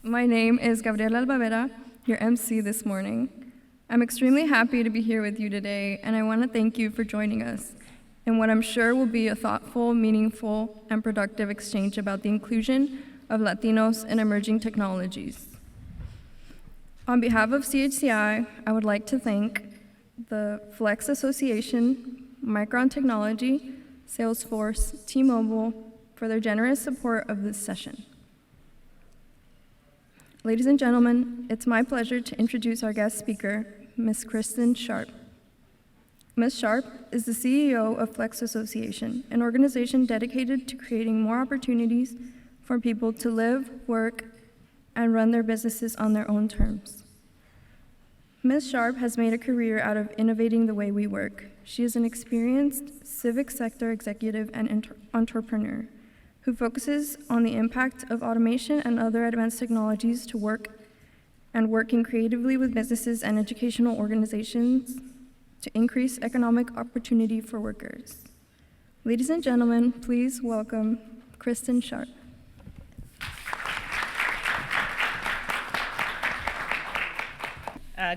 My name is Gabriela Albavera, your MC this morning. I'm extremely happy to be here with you today, and I want to thank you for joining us in what I'm sure will be a thoughtful, meaningful, and productive exchange about the inclusion of Latinos in emerging technologies. On behalf of CHCI, I would like to thank the Flex Association, Micron Technology, Salesforce, T-Mobile for their generous support of this session. Ladies and gentlemen, it's my pleasure to introduce our guest speaker, Ms. Kristen Sharp. Ms. Sharp is the CEO of Flex Association, an organization dedicated to creating more opportunities for people to live, work, and run their businesses on their own terms. Ms. Sharp has made a career out of innovating the way we work. She is an experienced civic sector executive and entrepreneur who focuses on the impact of automation and other advanced technologies to working creatively with businesses and educational organizations to increase economic opportunity for workers. Ladies and gentlemen, please welcome Kristen Sharp.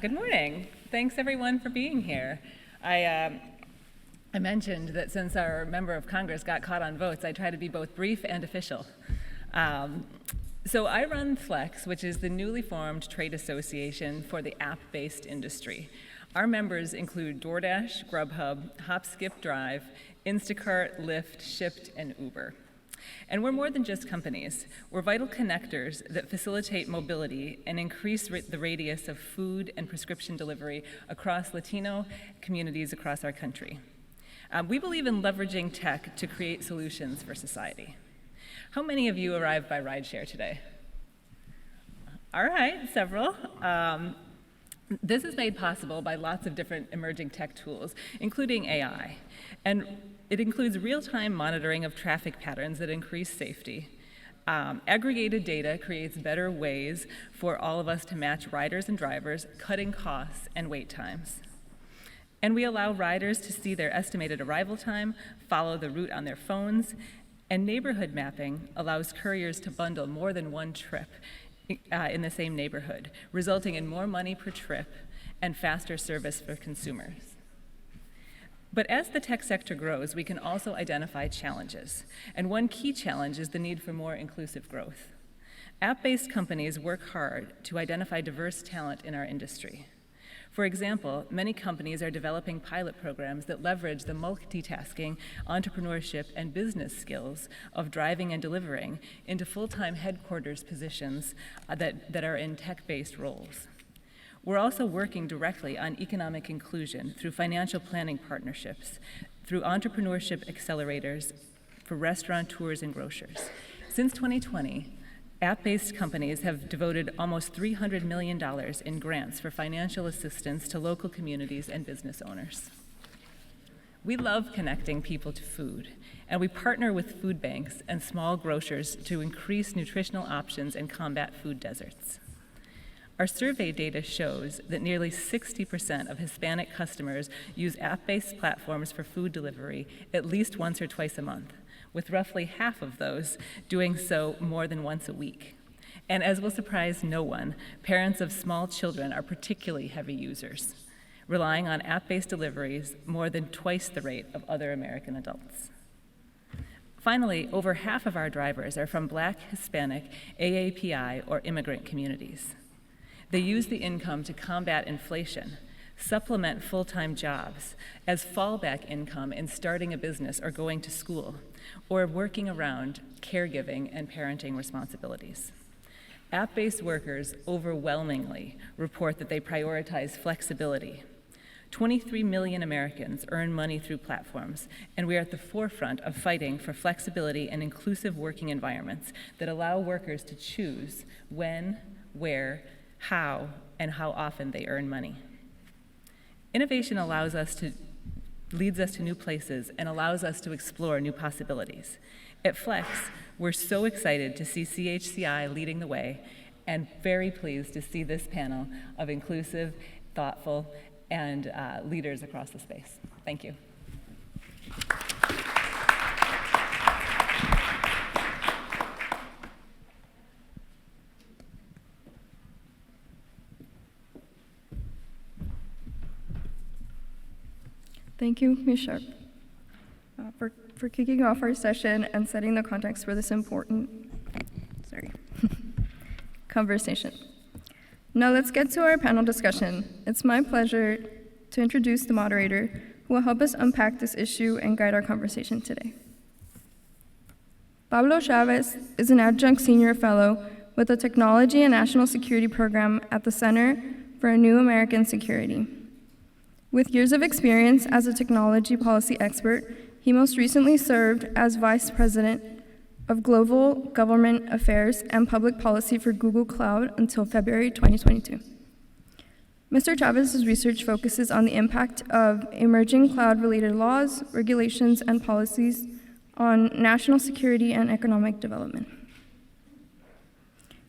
Good morning. Thanks everyone for being here. I mentioned that since our member of Congress got caught on votes, I try to be both brief and official. So I run Flex, which is the newly formed trade association for the app-based industry. Our members include DoorDash, Grubhub, Hop, Skip, Drive, Instacart, Lyft, Shipt, and Uber. And we're more than just companies. We're vital connectors that facilitate mobility and increase the radius of food and prescription delivery across Latino communities across our country. We believe in leveraging tech to create solutions for society. How many of you arrived by rideshare today? All right, several. This is made possible by lots of different emerging tech tools, including AI. And it includes real-time monitoring of traffic patterns that increase safety. Aggregated data creates better ways for all of us to match riders and drivers, cutting costs and wait times. And we allow riders to see their estimated arrival time, follow the route on their phones, and neighborhood mapping allows couriers to bundle more than one trip in the same neighborhood, resulting in more money per trip and faster service for consumers. But as the tech sector grows, we can also identify challenges. And one key challenge is the need for more inclusive growth. App-based companies work hard to identify diverse talent in our industry. For example, many companies are developing pilot programs that leverage the multitasking, entrepreneurship, and business skills of driving and delivering into full-time headquarters positions that are in tech-based roles. We're also working directly on economic inclusion through financial planning partnerships, through entrepreneurship accelerators for restaurateurs and grocers. Since 2020, app-based companies have devoted almost $300 million in grants for financial assistance to local communities and business owners. We love connecting people to food, and we partner with food banks and small grocers to increase nutritional options and combat food deserts. Our survey data shows that nearly 60% of Hispanic customers use app-based platforms for food delivery at least once or twice a month, with roughly half of those doing so more than once a week. And as will surprise no one, parents of small children are particularly heavy users, relying on app-based deliveries more than twice the rate of other American adults. Finally, over half of our drivers are from Black, Hispanic, AAPI, or immigrant communities. They use the income to combat inflation, supplement full-time jobs as fallback income in starting a business or going to school, or working around caregiving and parenting responsibilities. App-based workers overwhelmingly report that they prioritize flexibility. 23 million Americans earn money through platforms, and we are at the forefront of fighting for flexibility and inclusive working environments that allow workers to choose when, where, how, and how often they earn money. Innovation leads us to new places and allows us to explore new possibilities. At Flex, we're so excited to see CHCI leading the way and very pleased to see this panel of inclusive, thoughtful, and leaders across the space. Thank you. Thank you, Ms. Sharp, for kicking off our session and setting the context for this important conversation. Now let's get to our panel discussion. It's my pleasure to introduce the moderator who will help us unpack this issue and guide our conversation today. Pablo Chavez is an adjunct senior fellow with the Technology and National Security Program at the Center for a New American Security. With years of experience as a technology policy expert, he most recently served as Vice President of Global Government Affairs and Public Policy for Google Cloud until February 2022. Mr. Chavez's research focuses on the impact of emerging cloud-related laws, regulations, and policies on national security and economic development.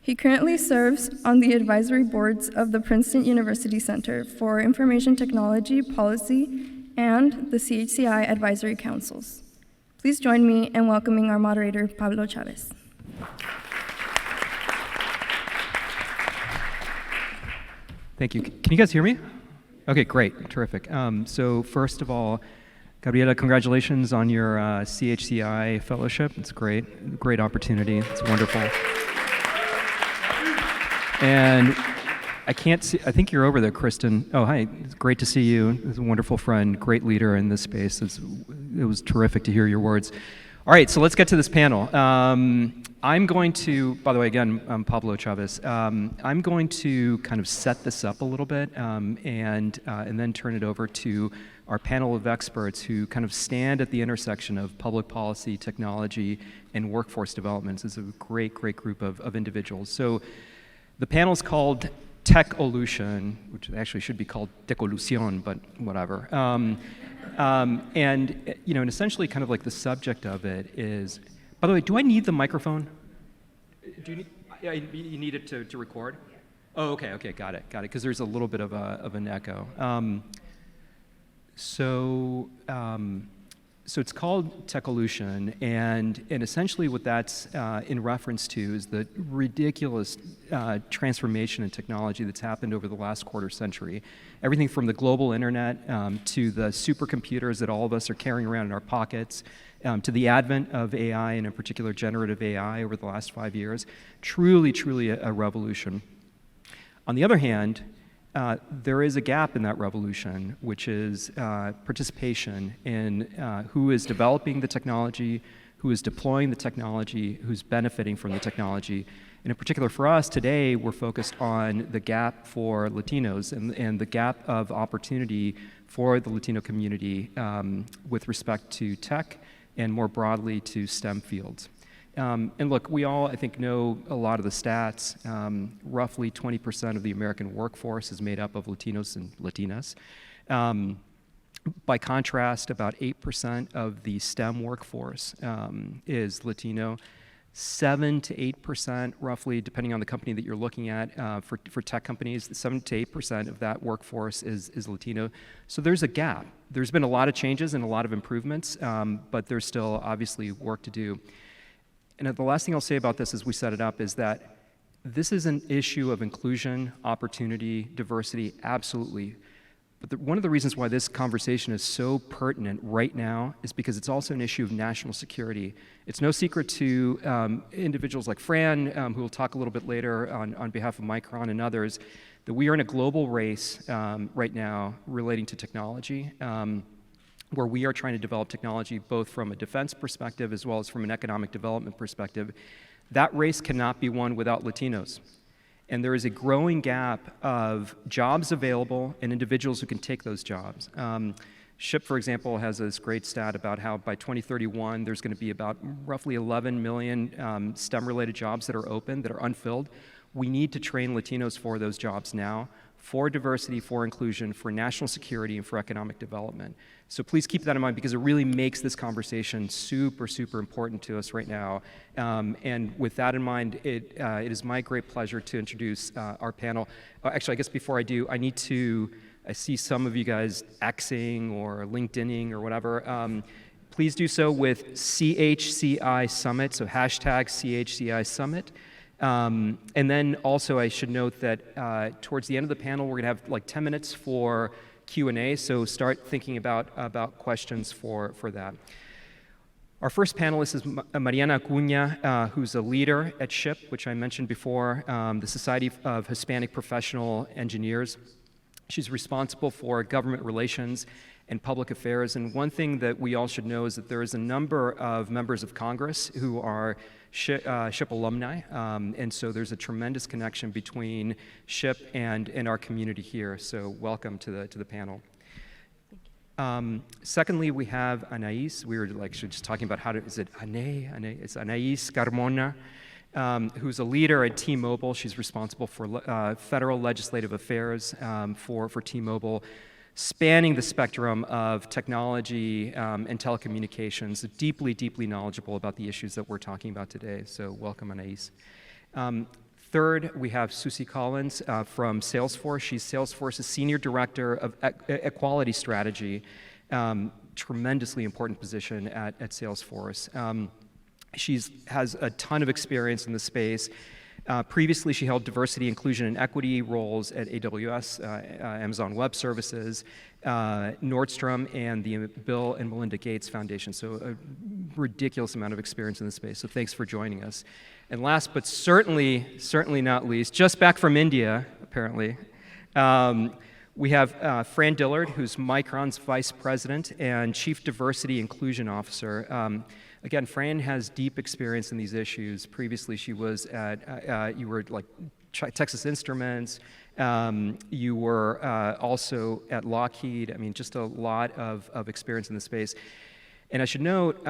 He currently serves on the advisory boards of the Princeton University Center for Information Technology Policy and the CHCI Advisory Councils. Please join me in welcoming our moderator, Pablo Chavez. Thank you. Can you guys hear me? Okay, great, terrific. So first of all, Gabriela, congratulations on your CHCI fellowship. It's great opportunity. It's wonderful. And I can't see, I think you're over there, Kristen. Oh, hi, it's great to see you. It's a wonderful friend, great leader in this space. It was terrific to hear your words. All right, so let's get to this panel. I'm going to, by the way, again, I'm Pablo Chavez. I'm going to kind of set this up a little bit and then turn it over to our panel of experts who kind of stand at the intersection of public policy, technology, and workforce development. This is a great group of individuals. So the panel is called Tech-olution, which actually should be called Tech-olution, but whatever. And essentially kind of like the subject of it is, by the way, do I need the microphone? Do you need, yeah, you need it to record? Oh, okay, got it, because there's a little bit of an echo. So it's called Tech-olution, and essentially what that's in reference to is the ridiculous transformation in technology that's happened over the last quarter century. Everything from the global internet to the supercomputers that all of us are carrying around in our pockets, to the advent of AI, and in particular generative AI over the last 5 years. Truly a revolution. On the other hand, there is a gap in that revolution, which is participation in who is developing the technology, who is deploying the technology, who's benefiting from the technology. And in particular for us today, we're focused on the gap for Latinos and the gap of opportunity for the Latino community with respect to tech and more broadly to STEM fields. And look, we all, I think, know a lot of the stats. Roughly 20% of the American workforce is made up of Latinos and Latinas. By contrast, about 8% of the STEM workforce is Latino. 7 to 8%, roughly, depending on the company that you're looking at, for tech companies, 7 to 8% of that workforce is Latino. So there's a gap. There's been a lot of changes and a lot of improvements, but there's still obviously work to do. And the last thing I'll say about this as we set it up is that this is an issue of inclusion, opportunity, diversity, absolutely. But one of the reasons why this conversation is so pertinent right now is because it's also an issue of national security. It's no secret to individuals like Fran, who will talk a little bit later on behalf of Micron and others, that we are in a global race right now relating to technology. Where we are trying to develop technology both from a defense perspective as well as from an economic development perspective. That race cannot be won without Latinos. And there is a growing gap of jobs available and individuals who can take those jobs. SHIP, for example, has this great stat about how by 2031, there's going to be about roughly 11 million STEM-related jobs that are open, that are unfilled. We need to train Latinos for those jobs now, for diversity, for inclusion, for national security, and for economic development. So please keep that in mind because it really makes this conversation super important to us right now. And with that in mind, it is my great pleasure to introduce our panel. Actually, I guess before I do, I see some of you guys Xing or LinkedIning or whatever. Please do so with CHCI Summit, so hashtag CHCI Summit. And then also I should note that towards the end of the panel, we're gonna have like 10 minutes for Q&A, so start thinking about questions for that. Our first panelist is Mariana Acuña, who's a leader at SHIP, which I mentioned before, the Society of Hispanic Professional Engineers. She's responsible for government relations and public affairs, and one thing that we all should know is that there is a number of members of Congress who are SHIP alumni, and so there's a tremendous connection between SHIP and our community here, so welcome to the panel. Secondly, we have Anais. We were actually just talking about is it Anais? It's Anais Carmona, who's a leader at T-Mobile. She's responsible for federal legislative affairs for T-Mobile, spanning the spectrum of technology and telecommunications, deeply, deeply knowledgeable about the issues that we're talking about today. So welcome, Anais. Third, we have Susie Collins from Salesforce. She's Salesforce's Senior Director of Equality Strategy, tremendously important position at Salesforce. She has a ton of experience in the space. Previously, she held diversity, inclusion, and equity roles at AWS, Amazon Web Services, Nordstrom, and the Bill and Melinda Gates Foundation. So a ridiculous amount of experience in the space. So thanks for joining us. And last but certainly not least, just back from India, apparently, we have Fran Dillard, who's Micron's Vice President and Chief Diversity Inclusion Officer. Again, Fran has deep experience in these issues. Previously, she was you were like Texas Instruments. You were also at Lockheed. I mean, just a lot of experience in the space. And I should note,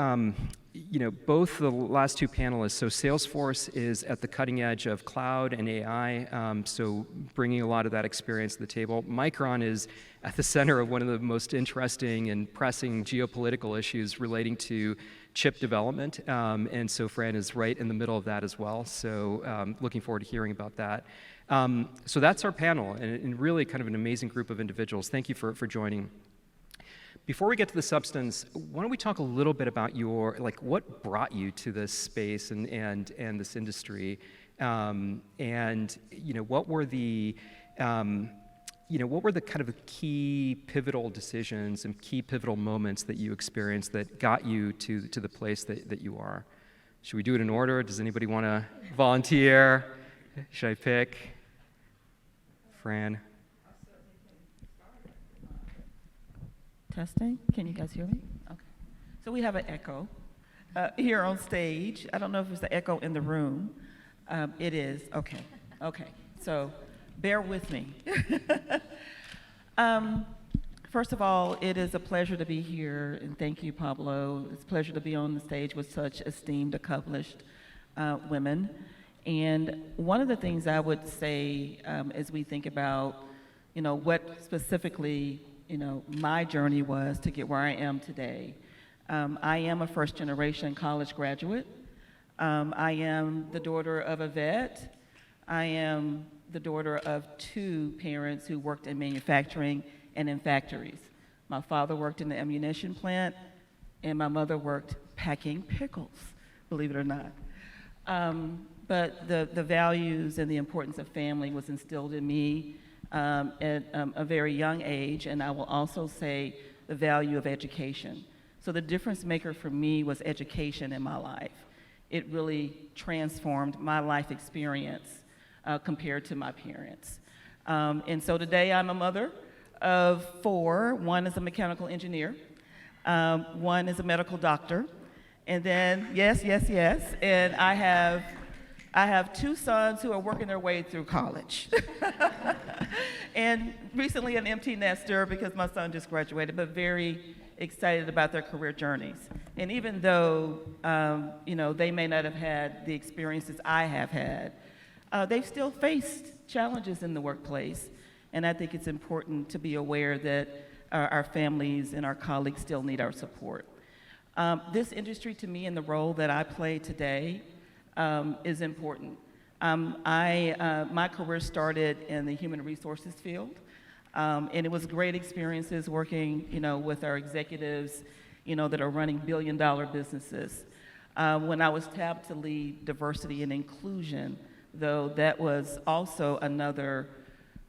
both the last two panelists, so Salesforce is at the cutting edge of cloud and AI, so bringing a lot of that experience to the table. Micron is at the center of one of the most interesting and pressing geopolitical issues relating to chip development, and so Fran is right in the middle of that as well, so looking forward to hearing about that. So that's our panel, and really kind of an amazing group of individuals. Thank you for joining. Before we get to the substance, why don't we talk a little bit about what brought you to this space and this industry, and what were the kind of key pivotal decisions and key pivotal moments that you experienced that got you to the place that you are? Should we do it in order? Does anybody want to volunteer? Should I pick? Fran? Testing. Can you guys hear me? Okay. So we have an echo here on stage. I don't know if it's the echo in the room. It is. Okay. Okay. So bear with me. First of all, it is a pleasure to be here, and thank you, Pablo. It's a pleasure to be on the stage with such esteemed, accomplished women. And one of the things I would say as we think about, what specifically my journey was to get where I am today. I am a first-generation college graduate. I am the daughter of a vet. I am the daughter of two parents who worked in manufacturing and in factories. My father worked in the ammunition plant, and my mother worked packing pickles, believe it or not. But the values and the importance of family was instilled in me at a very young age, and I will also say the value of education. So the difference maker for me was education in my life. It really transformed my life experience compared to my parents. And so today I'm a mother of 4. One is a mechanical engineer, one is a medical doctor, and then, yes, and I have 2 sons who are working their way through college. And recently an empty nester because my son just graduated, but very excited about their career journeys. And even though, they may not have had the experiences I have had, they've still faced challenges in the workplace. And I think it's important to be aware that our families and our colleagues still need our support. This industry, to me, and the role that I play today, is important. My career started in the human resources field, and it was great experiences working, with our executives, that are running billion-dollar businesses. When I was tapped to lead diversity and inclusion, though, that was also another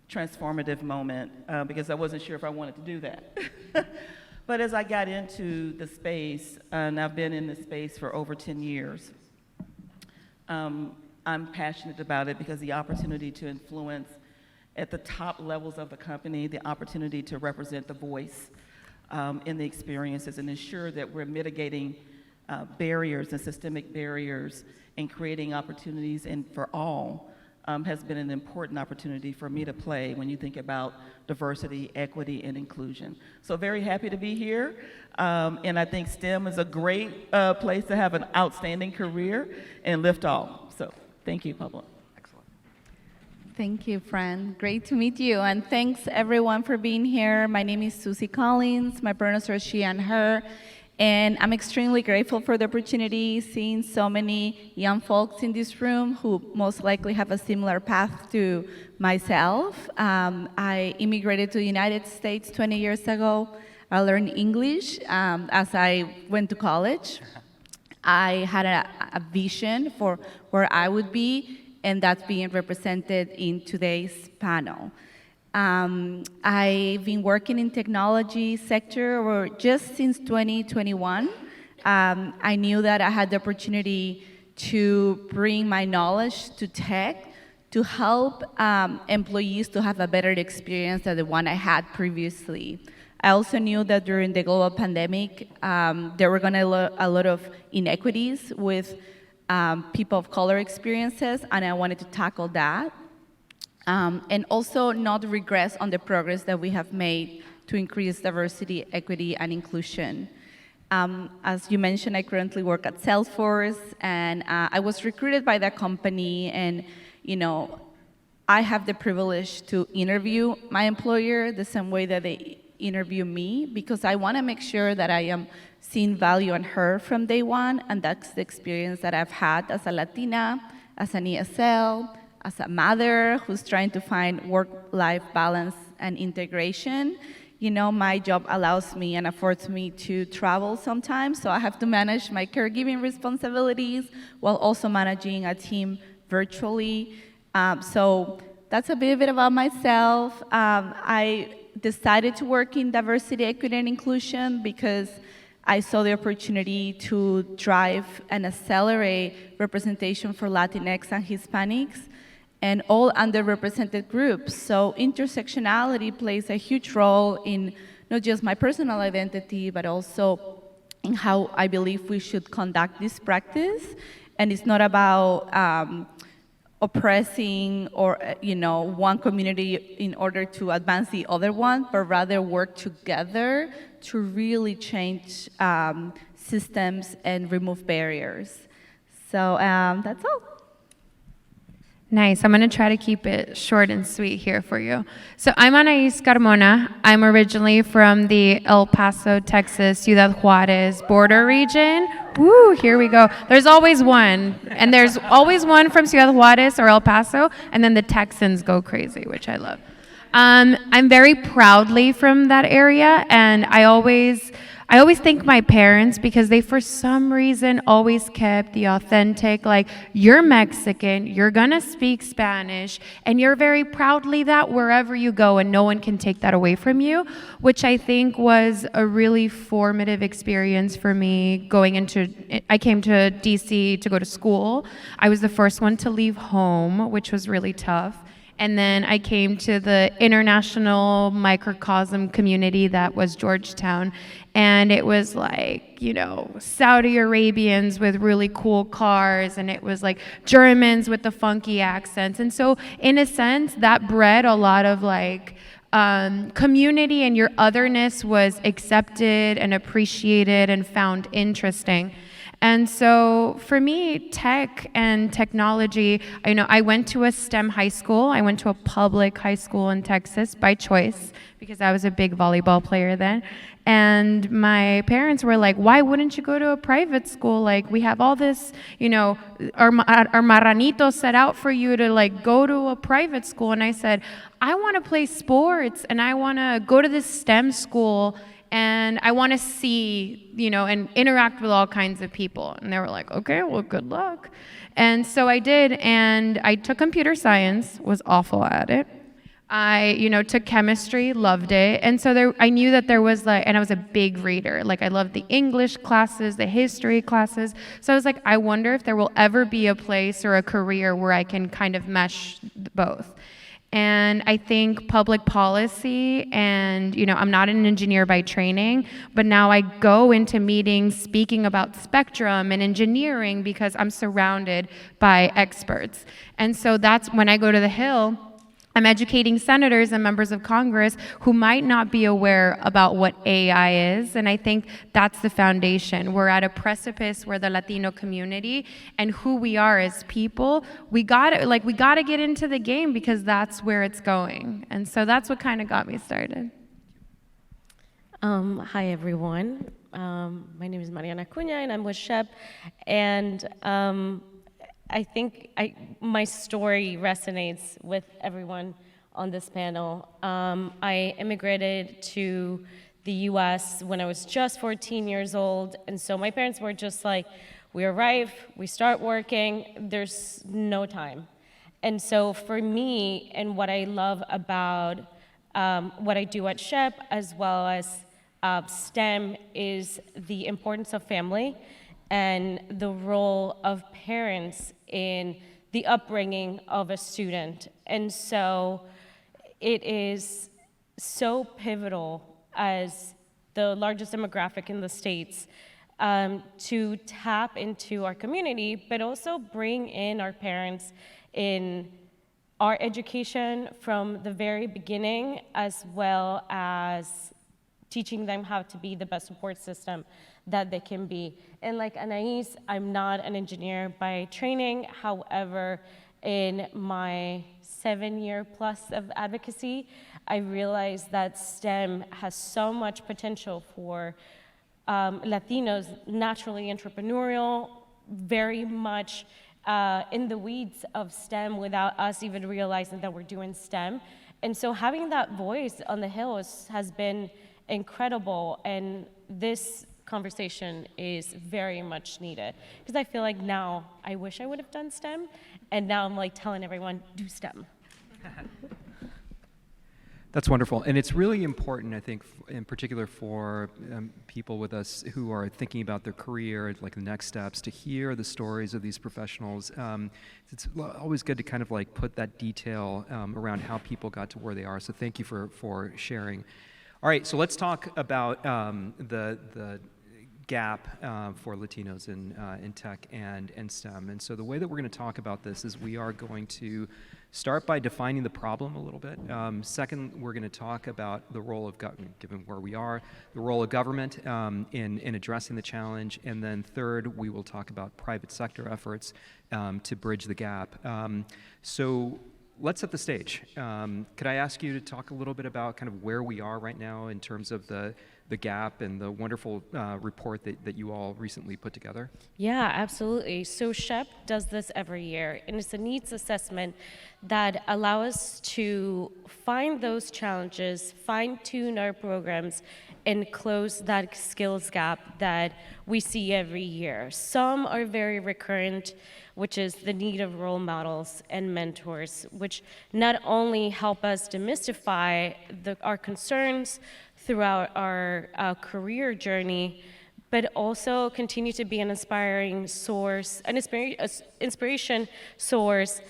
transformative moment because I wasn't sure if I wanted to do that. But as I got into the space, and I've been in this space for over 10 years, I'm passionate about it because the opportunity to influence at the top levels of the company, the opportunity to represent the voice in the experiences and ensure that we're mitigating barriers and systemic barriers and creating opportunities for all has been an important opportunity for me to play when you think about diversity, equity, and inclusion. So very happy to be here, and I think STEM is a great place to have an outstanding career and lift off. So thank you, Pablo. Thank you, Fran. Great to meet you. And thanks, everyone, for being here. My name is Susie Collins. My pronouns are she and her. And I'm extremely grateful for the opportunity, seeing so many young folks in this room who most likely have a similar path to myself. I immigrated to the United States 20 years ago. I learned English as I went to college. I had a vision for where I would be, and that's being represented in today's panel. I've been working in technology sector just since 2021. I knew that I had the opportunity to bring my knowledge to tech to help employees to have a better experience than the one I had previously. I also knew that during the global pandemic, there were going to be a lot of inequities with people of color experiences, and I wanted to tackle that. And also not regress on the progress that we have made to increase diversity, equity, and inclusion. As you mentioned, I currently work at Salesforce, and I was recruited by that company, and I have the privilege to interview my employer the same way that they interview me, because I want to make sure that I am seeing value and heard from day one, and that's the experience that I've had as a Latina, as an ESL, as a mother who's trying to find work-life balance and integration. My job allows me and affords me to travel sometimes, so I have to manage my caregiving responsibilities while also managing a team virtually. So that's a bit about myself. I decided to work in diversity, equity, and inclusion because I saw the opportunity to drive and accelerate representation for Latinx and Hispanics and all underrepresented groups. So intersectionality plays a huge role in not just my personal identity, but also in how I believe we should conduct this practice. And it's not about oppressing or one community in order to advance the other one, but rather work together to really change systems and remove barriers. So that's all. Nice. I'm going to try to keep it short and sweet here for you. So I'm Anais Carmona. I'm originally from the El Paso, Texas, Ciudad Juarez border region. Woo, here we go. There's always one. And there's always one from Ciudad Juarez or El Paso, and then the Texans go crazy, which I love. I'm very proudly from that area, and I always thank my parents because they, for some reason, always kept the authentic, like, you're Mexican, you're gonna speak Spanish, and you're very proudly that wherever you go, and no one can take that away from you, which I think was a really formative experience for me I came to DC to go to school. I was the first one to leave home, which was really tough. And then I came to the international microcosm community that was Georgetown. And it was like, Saudi Arabians with really cool cars. And it was like Germans with the funky accents. And so in a sense, that bred a lot of community, and your otherness was accepted and appreciated and found interesting. And so for me, tech and technology, I went to a STEM high school. I went to a public high school in Texas by choice because I was a big volleyball player then. And my parents were like, why wouldn't you go to a private school? Like, we have all this, our marranitos set out for you to go to a private school. And I said, I want to play sports and I want to go to this STEM school and I want to see, and interact with all kinds of people. And they were like, okay, well, good luck. And so I did, and I took computer science, was awful at it. I took chemistry, loved it. And so I knew that there was and I was a big reader. Like I loved the English classes, the history classes. So I was like, I wonder if there will ever be a place or a career where I can kind of mesh both. And I think public policy and, I'm not an engineer by training, but now I go into meetings speaking about spectrum and engineering because I'm surrounded by experts. And so that's when I go to the Hill, I'm educating senators and members of Congress who might not be aware about what AI is, and I think that's the foundation. We're at a precipice where the Latino community and who we are as people, we gotta get into the game because that's where it's going. And so that's what kind of got me started. Hi, everyone. My name is Mariana Cunha, and I'm with SHEP. And I think my story resonates with everyone on this panel. I immigrated to the US when I was just 14 years old, and so my parents were just like, we arrive, we start working, there's no time. And so for me, and what I love about what I do at SHEP, as well as STEM, is the importance of family and the role of parents in the upbringing of a student. And so it is so pivotal as the largest demographic in the States to tap into our community, but also bring in our parents in our education from the very beginning, as well as teaching them how to be the best support system that they can be. And like Anais, I'm not an engineer by training. However, in my 7-year plus of advocacy, I realized that STEM has so much potential for Latinos, naturally entrepreneurial, very much in the weeds of STEM without us even realizing that we're doing STEM. And so having that voice on the Hill has been incredible, and this conversation is very much needed, because I feel like now I wish I would have done STEM, and now I'm like telling everyone, do STEM. That's wonderful, and it's really important, I think, in particular for people with us who are thinking about their career, like the next steps, to hear the stories of these professionals. It's always good to kind of like put that detail around how people got to where they are, so thank you for sharing. All right, so let's talk about the gap for Latinos in tech and STEM. And so the way that we're going to talk about this is we are going to start by defining the problem a little bit. Second, we're going to talk about the role of government, given where we are, the role of government in addressing the challenge. And then third, we will talk about private sector efforts to bridge the gap. So let's set the stage. Could I ask you to talk a little bit about kind of where we are right now in terms of the gap and the wonderful report that you all recently put together? Yeah, absolutely. So SHEP does this every year, and it's a needs assessment that allows us to find those challenges, fine-tune our programs, and close that skills gap that we see every year. Some are very recurrent, which is the need of role models and mentors, which not only help us demystify our concerns throughout our career journey, but also continue to be an inspiring source, an inspiration source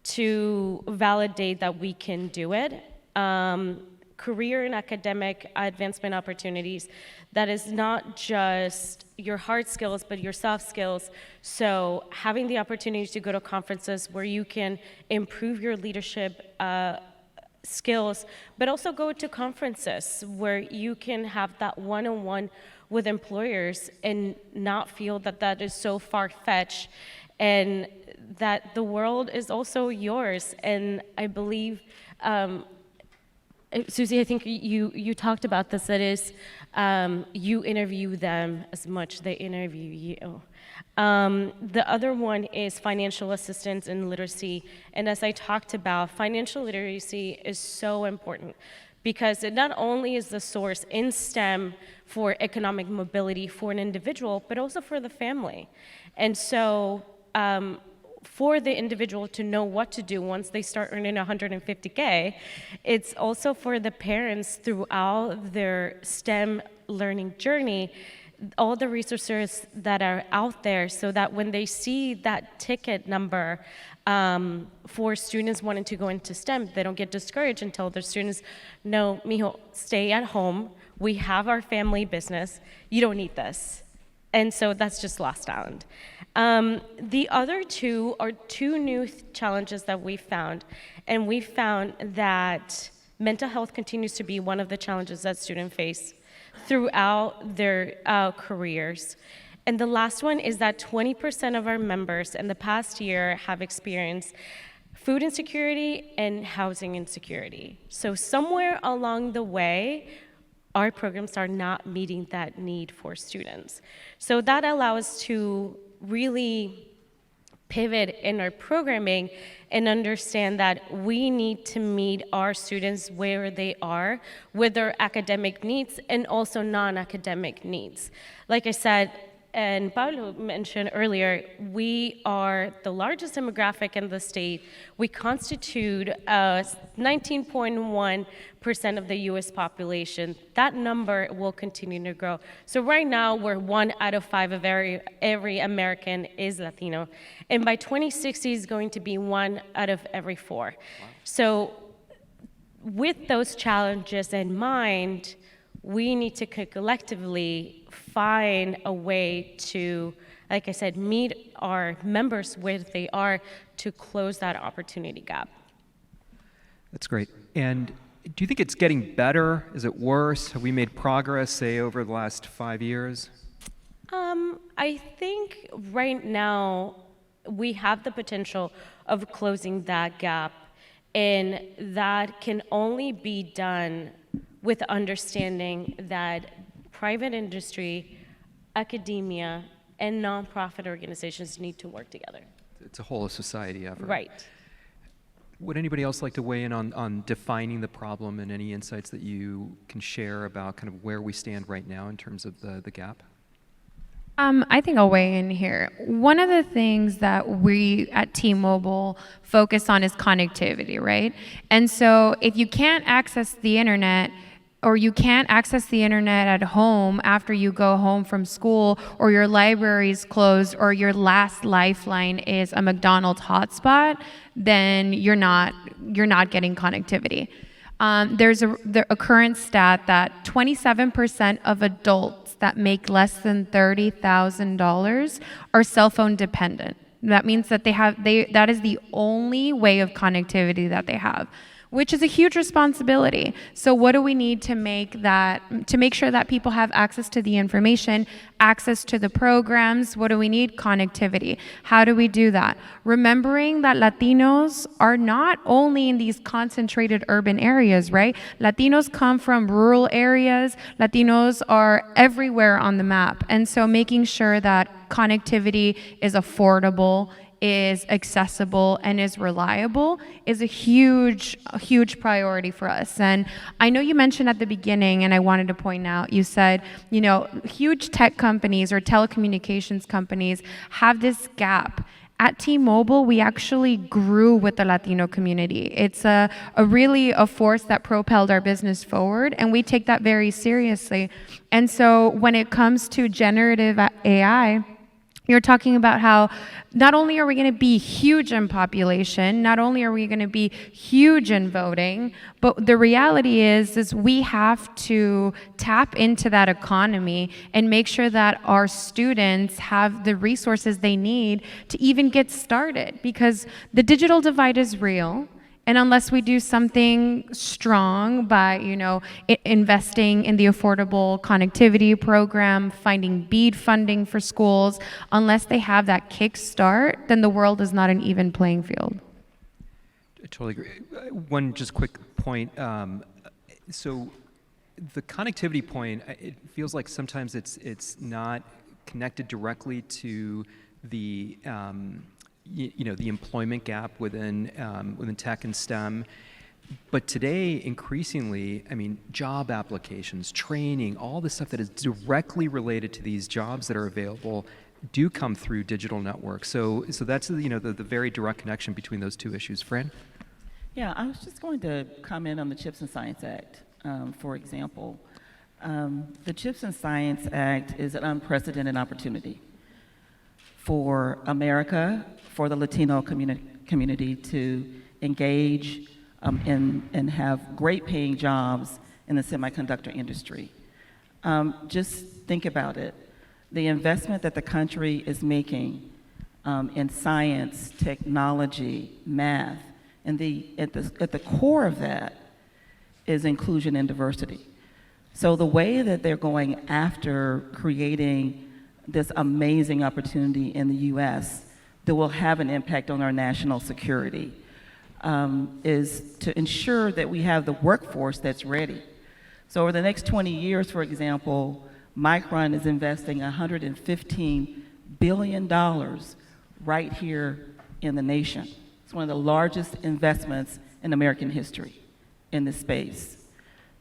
to validate that we can do it. Career and academic advancement opportunities, that is not just your hard skills, but your soft skills. So having the opportunity to go to conferences where you can improve your leadership skills, but also go to conferences where you can have that one-on-one with employers and not feel that that is so far-fetched, and that the world is also yours. And I believe, Susie, I think you talked about this, that is, you interview them as much as they interview you. The other one is financial assistance and literacy. And as I talked about, financial literacy is so important because it not only is the source in STEM for economic mobility for an individual, but also for the family. And so for the individual to know what to do once they start earning 150K. It's also for the parents throughout their STEM learning journey, all the resources that are out there, so that when they see that ticket number for students wanting to go into STEM, they don't get discouraged and tell their students, no, mijo, stay at home. We have our family business. You don't need this. And so that's just lost out. The other two are two new challenges that we found. And we found that mental health continues to be one of the challenges that students face throughout their careers. And the last one is that 20% of our members in the past year have experienced food insecurity and housing insecurity. So somewhere along the way, our programs are not meeting that need for students. So that allows us to really pivot in our programming and understand that we need to meet our students where they are with their academic needs and also non-academic needs. Like I said, and Pablo mentioned earlier, we are the largest demographic in the state. We constitute 19.1% of the US population. That number will continue to grow. So right now, we're 1 out of 5 of every American is Latino. And by 2060, it's going to be 1 out of every 4. Wow. So with those challenges in mind, we need to collectively find a way to, like I said, meet our members where they are to close that opportunity gap. That's great. And do you think it's getting better? Is it worse? Have we made progress, say, over the last 5 years? I think right now we have the potential of closing that gap, and that can only be done with understanding that private industry, academia, and nonprofit organizations need to work together. It's a whole society effort. Right. Would anybody else like to weigh in on defining the problem and any insights that you can share about kind of where we stand right now in terms of the gap? I think I'll weigh in here. One of the things that we at T-Mobile focus on is connectivity, right? And so if you can't access the internet, or you can't access the internet at home after you go home from school, or your library's closed, or your last lifeline is a McDonald's hotspot, then you're not getting connectivity. There's a current stat that 27% of adults that make less than $30,000 are cell phone dependent. That means that that is the only way of connectivity that they have, which is a huge responsibility. So what do we need to make sure that people have access to the information, access to the programs? What do we need? Connectivity. How do we do that? Remembering that Latinos are not only in these concentrated urban areas, right? Latinos come from rural areas. Latinos are everywhere on the map. And so making sure that connectivity is affordable, is accessible, and is reliable is a huge priority for us. And I know you mentioned at the beginning, and I wanted to point out, you said, huge tech companies or telecommunications companies have this gap. At T-Mobile, we actually grew with the Latino community. It's really a force that propelled our business forward, and we take that very seriously. And so when it comes to generative AI, you're talking about how not only are we going to be huge in population, not only are we going to be huge in voting, but the reality is we have to tap into that economy and make sure that our students have the resources they need to even get started, because the digital divide is real. And unless we do something strong by, investing in the affordable connectivity program, finding BEAD funding for schools, unless they have that kickstart, then the world is not an even playing field. I totally agree. One just quick point. So the connectivity point, it feels like sometimes it's not connected directly to the the employment gap within tech and STEM. But today, increasingly, job applications, training, all the stuff that is directly related to these jobs that are available do come through digital networks. So that's the very direct connection between those two issues. Fran? Yeah, I was just going to comment on the CHIPS and Science Act, for example. The CHIPS and Science Act is an unprecedented opportunity for America, for the Latino community to engage and have great paying jobs in the semiconductor industry. Just think about it. The investment that the country is making in science, technology, math, and at the core of that is inclusion and diversity. So the way that they're going after creating this amazing opportunity in the US that will have an impact on our national security is to ensure that we have the workforce that's ready. So over the next 20 years, for example, Micron is investing $115 billion right here in the nation. It's one of the largest investments in American history in this space.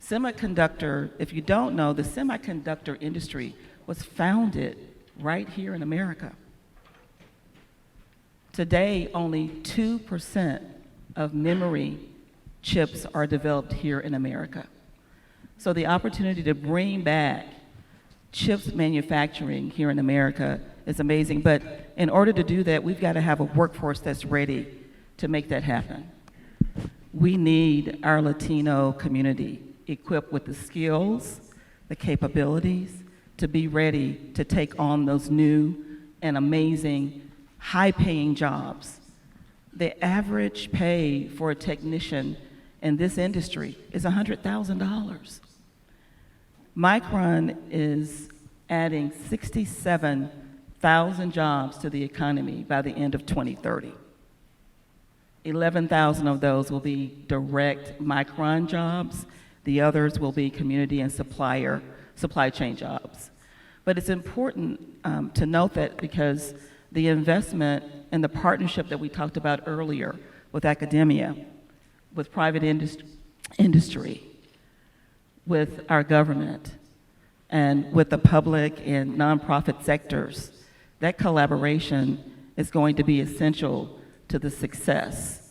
Semiconductor, if you don't know, the semiconductor industry was founded right here in America. Today, only 2% of memory chips are developed here in America. So the opportunity to bring back chips manufacturing here in America is amazing, but in order to do that, we've got to have a workforce that's ready to make that happen. We need our Latino community equipped with the skills, the capabilities to be ready to take on those new and amazing high-paying jobs. The average pay for a technician in this industry is $100,000. Micron is adding 67,000 jobs to the economy by the end of 2030. 11,000 of those will be direct Micron jobs. The others will be community and supply chain jobs. But it's important to note that because the investment and the partnership that we talked about earlier with academia, with private industry, with our government, and with the public and nonprofit sectors, that collaboration is going to be essential to the success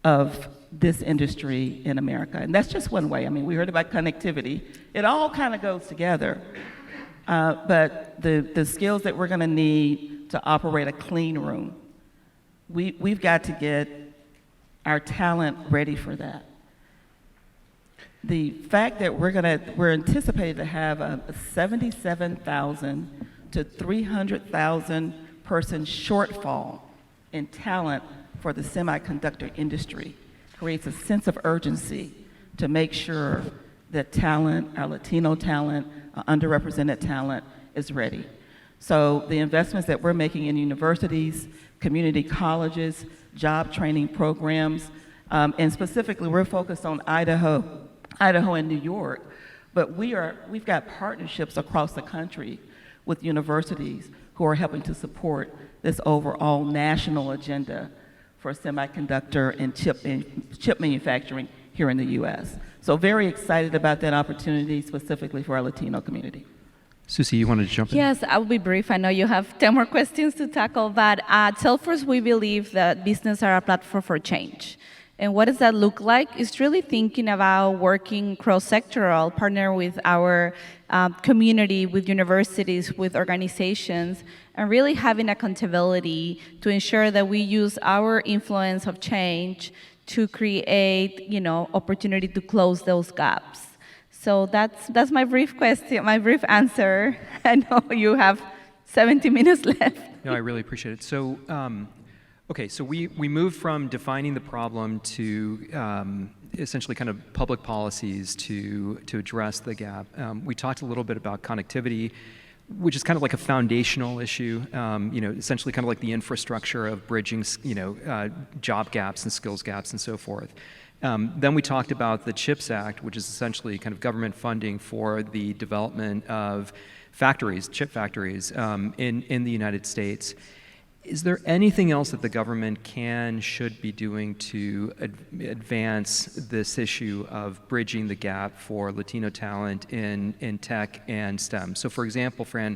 of this industry in America. And that's just one way. I mean, we heard about connectivity. It all kind of goes together. But the skills that we're going to need to operate a clean room, we've got to get our talent ready for that. The fact that we're anticipated to have a 77,000 to 300,000 person shortfall in talent for the semiconductor industry creates a sense of urgency to make sure that talent, our Latino talent, our underrepresented talent is ready. So the investments that we're making in universities, community colleges, job training programs, and specifically we're focused on Idaho and New York, but we've got partnerships across the country with universities who are helping to support this overall national agenda for semiconductor and chip manufacturing here in the US. So very excited about that opportunity specifically for our Latino community. Susie, you wanted to jump in? Yes, I will be brief. I know you have 10 more questions to tackle, but at Salesforce, we believe that business are a platform for change. And what does that look like? It's really thinking about working cross-sectoral, partner with our community, with universities, with organizations, and really having accountability to ensure that we use our influence of change to create, opportunity to close those gaps. So that's my brief question, my brief answer. I know you have 70 minutes left. No, I really appreciate it. So, okay, so we moved from defining the problem to essentially kind of public policies to address the gap. We talked a little bit about connectivity, which is kind of like a foundational issue, essentially kind of like the infrastructure of bridging, job gaps and skills gaps and so forth. Then we talked about the CHIPS Act, which is essentially kind of government funding for the development of factories, chip factories in the United States. Is there anything else that the government should be doing to advance this issue of bridging the gap for Latino talent in tech and STEM? So for example, Fran,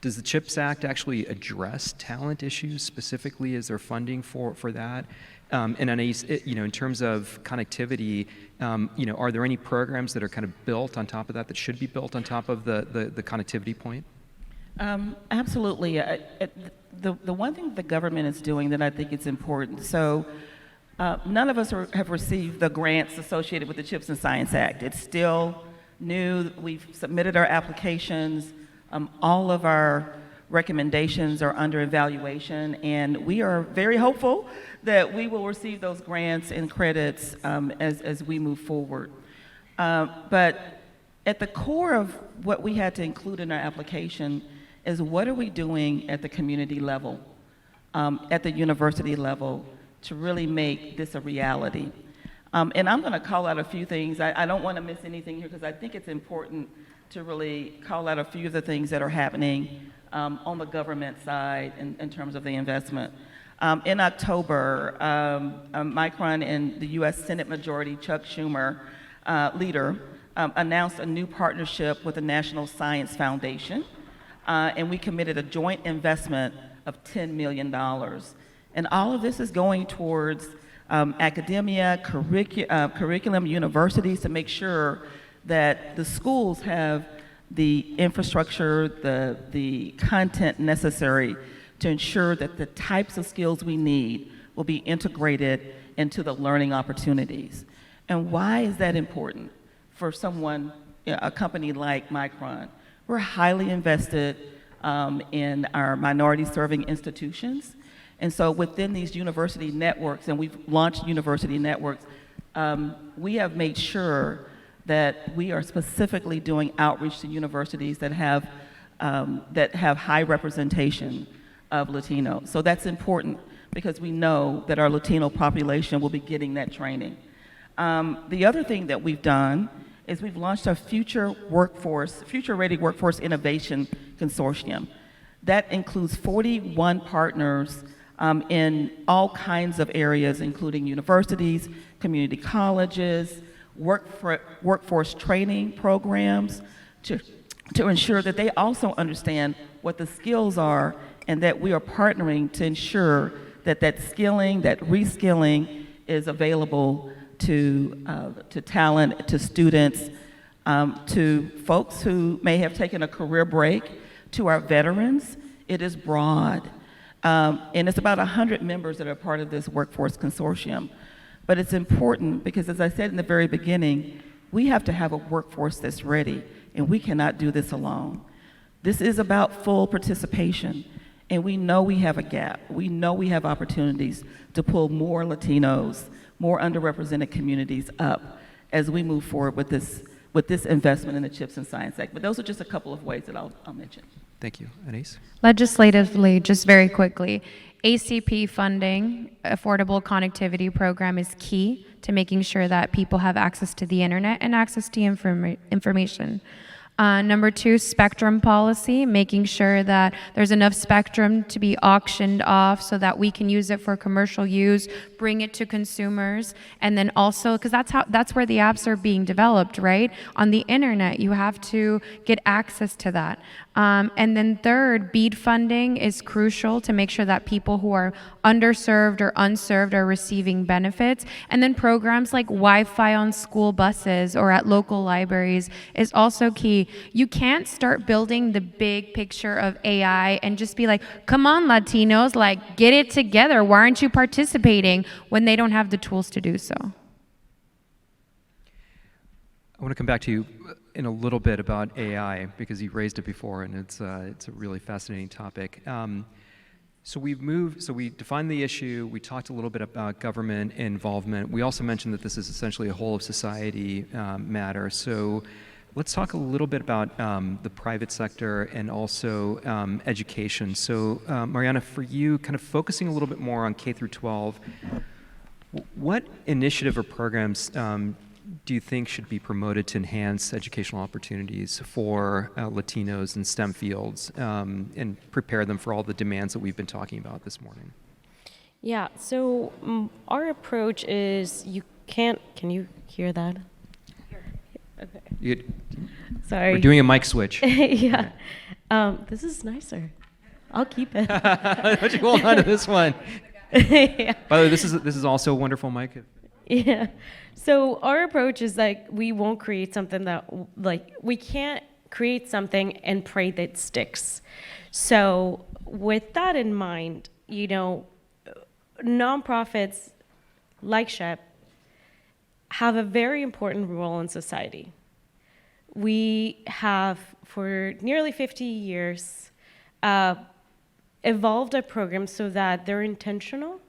Does the CHIPS Act actually address talent issues specifically? Is there funding for that? And Anais, in terms of connectivity, are there any programs that are kind of built on top of that should be built on top of the connectivity point? Absolutely. The one thing the government is doing that I think is important, so none of us have received the grants associated with the CHIPS and Science Act. It's still new. We've submitted our applications. All of our recommendations are under evaluation, and we are very hopeful that we will receive those grants and credits as we move forward. But at the core of what we had to include in our application is what are we doing at the community level, at the university level, to really make this a reality. And I'm going to call out a few things. I don't want to miss anything here because I think it's important to really call out a few of the things that are happening on the government side in terms of the investment. In October, Micron and the U.S. Senate Majority Chuck Schumer, leader, announced a new partnership with the National Science Foundation, and we committed a joint investment of $10 million. And all of this is going towards academia, curriculum, universities to make sure that the schools have the infrastructure, the content necessary to ensure that the types of skills we need will be integrated into the learning opportunities. And why is that important for someone, a company like Micron? We're highly invested in our minority-serving institutions. And so within these university networks, and we've launched university networks, we have made sure that we are specifically doing outreach to universities that have high representation of Latino. So that's important because we know that our Latino population will be getting that training. The other thing that we've done is we've launched our Future Ready Workforce Innovation Consortium. That includes 41 partners in all kinds of areas, including universities, community colleges, workforce training programs to ensure that they also understand what the skills are and that we are partnering to ensure that that skilling, that reskilling is available to talent, to students, to folks who may have taken a career break, to our veterans. It is broad. And it's about 100 members that are part of this workforce consortium. But it's important because, as I said in the very beginning, we have to have a workforce that's ready, and we cannot do this alone. This is about full participation, and we know we have a gap. We know we have opportunities to pull more Latinos, more underrepresented communities up as we move forward with this investment in the CHIPS and Science Act. But those are just a couple of ways that I'll mention. Thank you. Anais? Legislatively, just very quickly, ACP funding, Affordable Connectivity Program, is key to making sure that people have access to the internet and access to information. Number 2, spectrum policy, making sure that there's enough spectrum to be auctioned off so that we can use it for commercial use, bring it to consumers, and then also, because that's where the apps are being developed, right? On the internet, you have to get access to that. And then third, BEAD funding is crucial to make sure that people who are underserved or unserved are receiving benefits. And then programs like Wi-Fi on school buses or at local libraries is also key. You can't start building the big picture of AI and just be like, come on, Latinos, like, get it together. Why aren't you participating when they don't have the tools to do so? I want to come back to you in a little bit about AI because you raised it before, and it's a really fascinating topic. So we defined the issue. We talked a little bit about government involvement. We also mentioned that this is essentially a whole of society matter. So let's talk a little bit about the private sector and also education. So Mariana, for you, kind of focusing a little bit more on K through 12, what initiative or programs do you think should be promoted to enhance educational opportunities for Latinos in STEM fields and prepare them for all the demands that we've been talking about this morning? Yeah, so our approach is can you hear that? Okay. We're Sorry. doing a mic switch. Yeah. This is nicer. I'll keep it. Don't you hold on to this one. Yeah. By the way, this is also a wonderful mic. Yeah. So our approach is like we won't create something that we can't create something and pray that it sticks. So with that in mind, nonprofits like SHEP have a very important role in society. We have, for nearly 50 years, evolved our programs so that they're intentional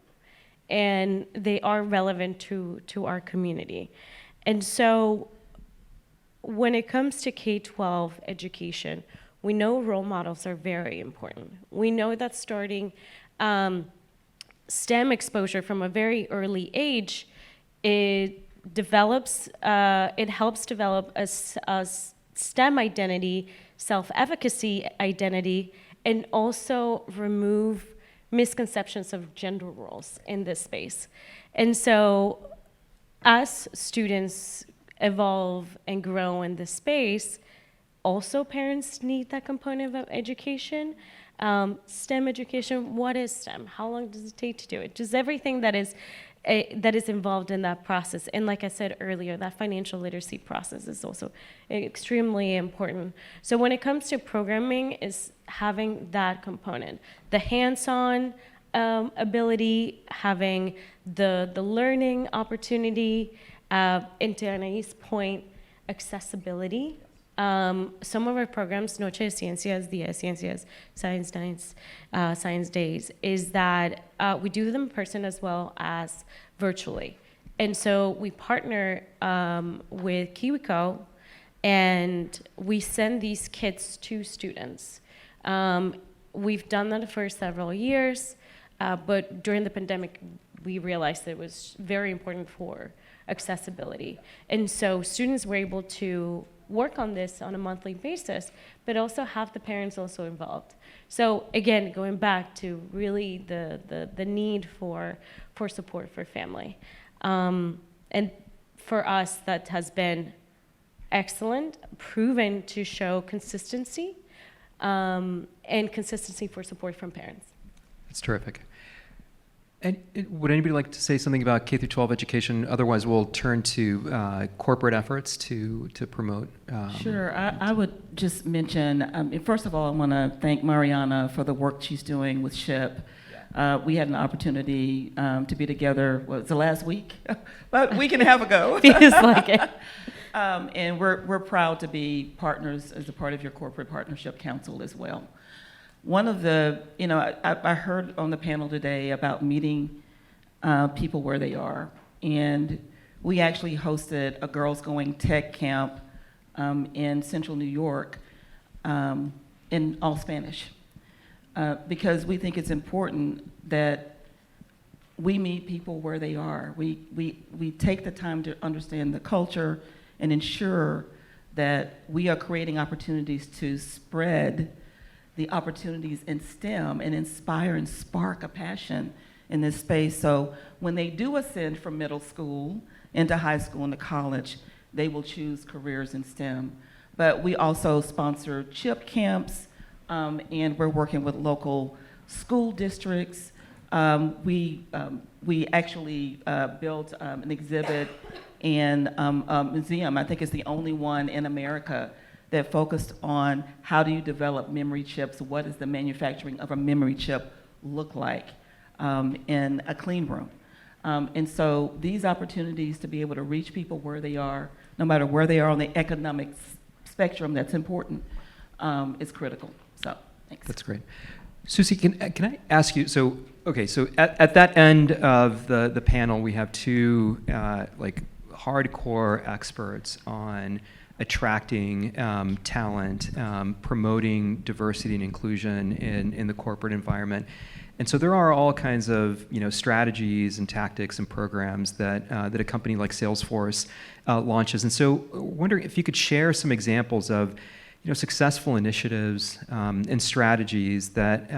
and they are relevant to our community. And so when it comes to K-12 education, we know role models are very important. We know that starting STEM exposure from a very early age, it helps develop a STEM identity, self-efficacy identity, and also remove misconceptions of gender roles in this space. And so as students evolve and grow in this space, also parents need that component of education. STEM education, what is STEM? How long does it take to do it? Just everything that is involved in that process. And like I said earlier, that financial literacy process is also extremely important. So when it comes to programming, is having that component, the hands-on ability, having the learning opportunity, and to Anais' point, accessibility. Some of our programs, Noche de Ciencias, Día de Ciencias, Science Nights, Science Days, is that we do them in person as well as virtually. And so we partner with KiwiCo, and we send these kits to students. We've done that for several years, but during the pandemic, we realized that it was very important for accessibility. And so students were able to work on this on a monthly basis, but also have the parents also involved. So again, going back to really the need for support for family. And for us, that has been excellent, proven to show consistency, and consistency for support from parents. That's terrific. And would anybody like to say something about K-12 education? Otherwise, we'll turn to corporate efforts to promote. Sure. I would just mention, first of all, I want to thank Mariana for the work she's doing with SHIP. We had an opportunity to be together, what was the last week? About a week and a half ago. Feels like it. And we're proud to be partners as a part of your Corporate Partnership Council as well. One of the, I heard on the panel today about meeting people where they are. And we actually hosted a girls going tech camp in central New York in all Spanish. Because we think it's important that we meet people where they are. We take the time to understand the culture and ensure that we are creating opportunities to spread the opportunities in STEM and inspire and spark a passion in this space. So when they do ascend from middle school into high school into college, they will choose careers in STEM. But we also sponsor CHIP camps, and we're working with local school districts. We actually built an exhibit and a museum. I think it's the only one in America that focused on how do you develop memory chips, what does the manufacturing of a memory chip look like in a clean room. And so these opportunities to be able to reach people where they are, no matter where they are on the economic spectrum, that's important, is critical. So, thanks. That's great. Susie, can I ask you, so at that end of the panel, we have two hardcore experts on attracting talent, promoting diversity and inclusion in the corporate environment. And so there are all kinds of strategies and tactics and programs that a company like Salesforce launches. And so wondering if you could share some examples of successful initiatives and strategies that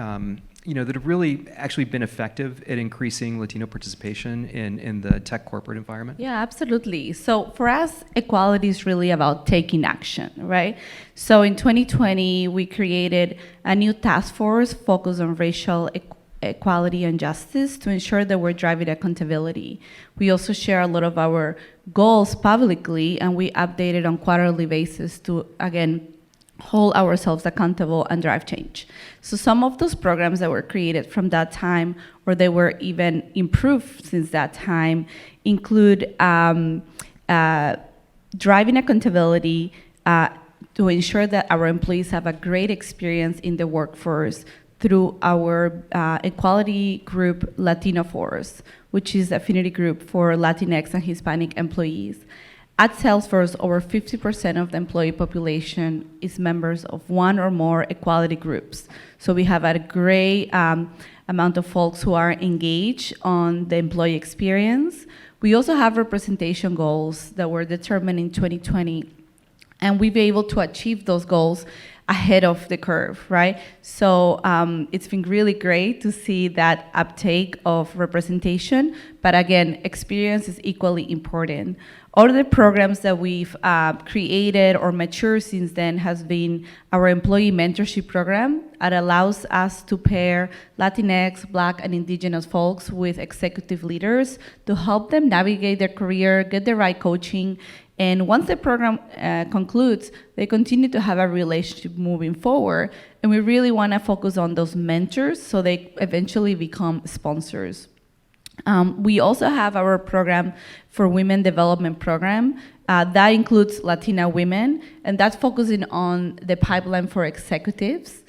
that have really actually been effective at increasing Latino participation in the tech corporate environment? Yeah, absolutely. So for us, equality is really about taking action, right? So in 2020, we created a new task force focused on racial equality and justice to ensure that we're driving accountability. We also share a lot of our goals publicly, and we update it on quarterly basis to, again, hold ourselves accountable and drive change. So some of those programs that were created from that time, or they were even improved since that time, include driving accountability to ensure that our employees have a great experience in the workforce through our equality group, Latino Force, which is affinity group for Latinx and Hispanic employees. At Salesforce, over 50% of the employee population is members of one or more equality groups. So we have a great amount of folks who are engaged on the employee experience. We also have representation goals that were determined in 2020, and we've been able to achieve those goals ahead of the curve, right? So it's been really great to see that uptake of representation, but again, experience is equally important. All of the programs that we've created or matured since then has been our employee mentorship program. It allows us to pair Latinx, Black, and Indigenous folks with executive leaders to help them navigate their career, get the right coaching, and once the program concludes, they continue to have a relationship moving forward. And we really want to focus on those mentors so they eventually become sponsors. We also have our program for women development program. That includes Latina women, and that's focusing on the pipeline for executives.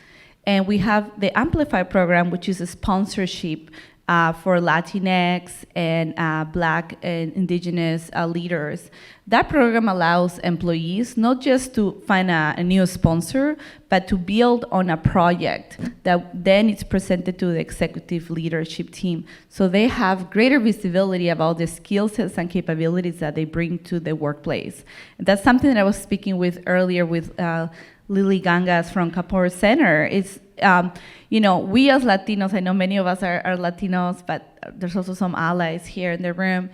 And we have the Amplify program, which is a sponsorship for Latinx and Black and Indigenous leaders. That program allows employees not just to find a new sponsor, but to build on a project that then is presented to the executive leadership team. So they have greater visibility about the skill sets and capabilities that they bring to the workplace. And that's something that I was speaking with earlier with Lily Gangas from Kapor Center. It's, we as Latinos, I know many of us are Latinos, but there's also some allies here in the room.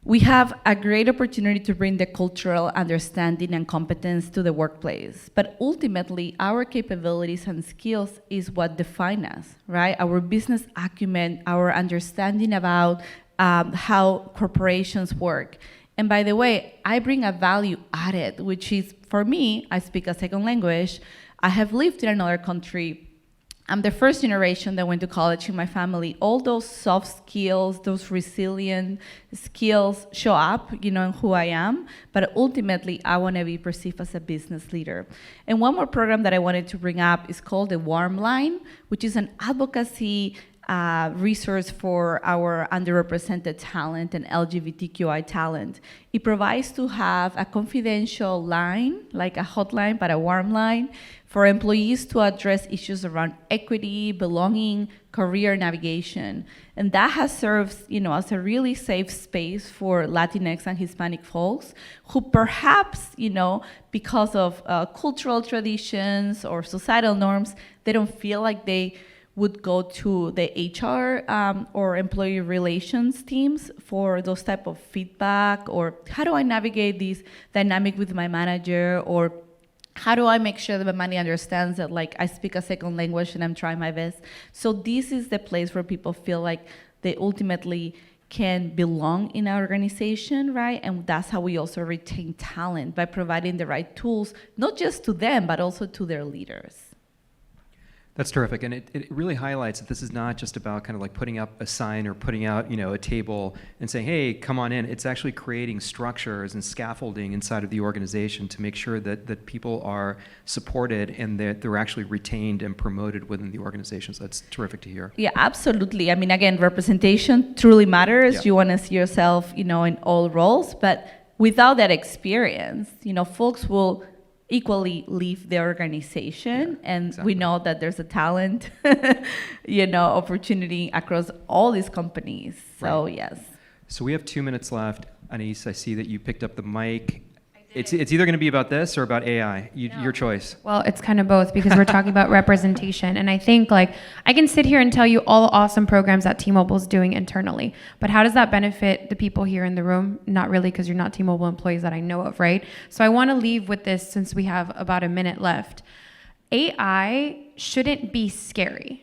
We have a great opportunity to bring the cultural understanding and competence to the workplace. But ultimately, our capabilities and skills is what define us, right? Our business acumen, our understanding about how corporations work. And by the way, I bring a value added, which is, for me, I speak a second language. I have lived in another country. I'm the first generation that went to college in my family. All those soft skills, those resilient skills show up, in who I am. But ultimately, I want to be perceived as a business leader. And one more program that I wanted to bring up is called the Warm Line, which is an advocacy resource for our underrepresented talent and LGBTQI talent. It provides to have a confidential line, like a hotline, but a warm line, for employees to address issues around equity, belonging, career navigation. And that has served, as a really safe space for Latinx and Hispanic folks who perhaps, because of cultural traditions or societal norms, they don't feel like they would go to the HR or employee relations teams for those type of feedback, or how do I navigate this dynamic with my manager, or how do I make sure that my manager understands that I speak a second language and I'm trying my best. So this is the place where people feel like they ultimately can belong in our organization, right? And that's how we also retain talent, by providing the right tools, not just to them, but also to their leaders. That's terrific, and it really highlights that this is not just about kind of like putting up a sign or putting out, a table and saying, hey, come on in. It's actually creating structures and scaffolding inside of the organization to make sure that people are supported and that they're actually retained and promoted within the organization. So that's terrific to hear. Yeah, absolutely. I mean, again, representation truly matters. Yeah. You want to see yourself, in all roles, but without that experience, folks will equally leave the organization, and exactly. we know that there's a talent, opportunity across all these companies. So right. Yes. So we have 2 minutes left. Anais, I see that you picked up the mic. I It's either going to be about this or about AI. Your choice. Well, it's kind of both because we're talking about representation. And I think like I can sit here and tell you all the awesome programs that T-Mobile is doing internally, but how does that benefit the people here in the room? Not really, because you're not T-Mobile employees that I know of, right? So I want to leave with this since we have about a minute left. AI shouldn't be scary.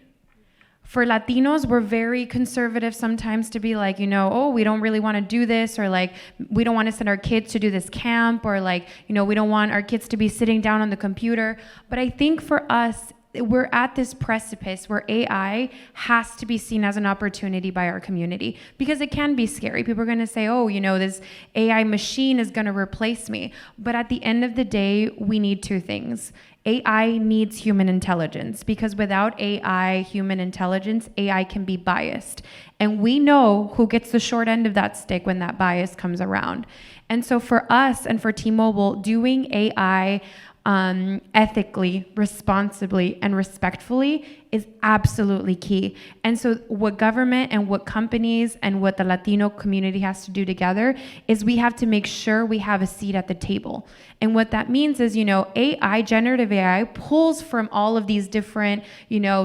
For Latinos, we're very conservative sometimes to be like, oh, we don't really want to do this, or like, we don't want to send our kids to do this camp, or like, we don't want our kids to be sitting down on the computer. But I think for us, we're at this precipice where AI has to be seen as an opportunity by our community, because it can be scary. People are going to say, oh, this AI machine is going to replace me. But at the end of the day, we need two things. AI needs human intelligence, because without AI, human intelligence, AI can be biased. And we know who gets the short end of that stick when that bias comes around. And so for us and for T-Mobile, doing AI ethically, responsibly, and respectfully is absolutely key. And so what government and what companies and what the Latino community has to do together is we have to make sure we have a seat at the table. And what that means is, AI, generative AI, pulls from all of these different,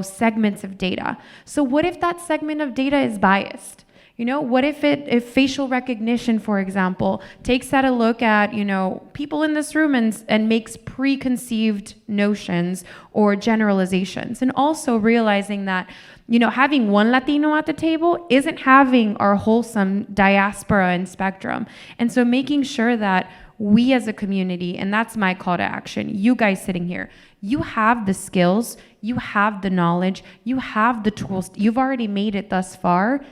segments of data. So what if that segment of data is biased? What if facial recognition, for example, takes a look at, people in this room and makes preconceived notions or generalizations, and also realizing that, having one Latino at the table isn't having our wholesome diaspora and spectrum. And so making sure that we as a community, and that's my call to action, you guys sitting here, you have the skills, you have the knowledge, you have the tools, you've already made it thus far.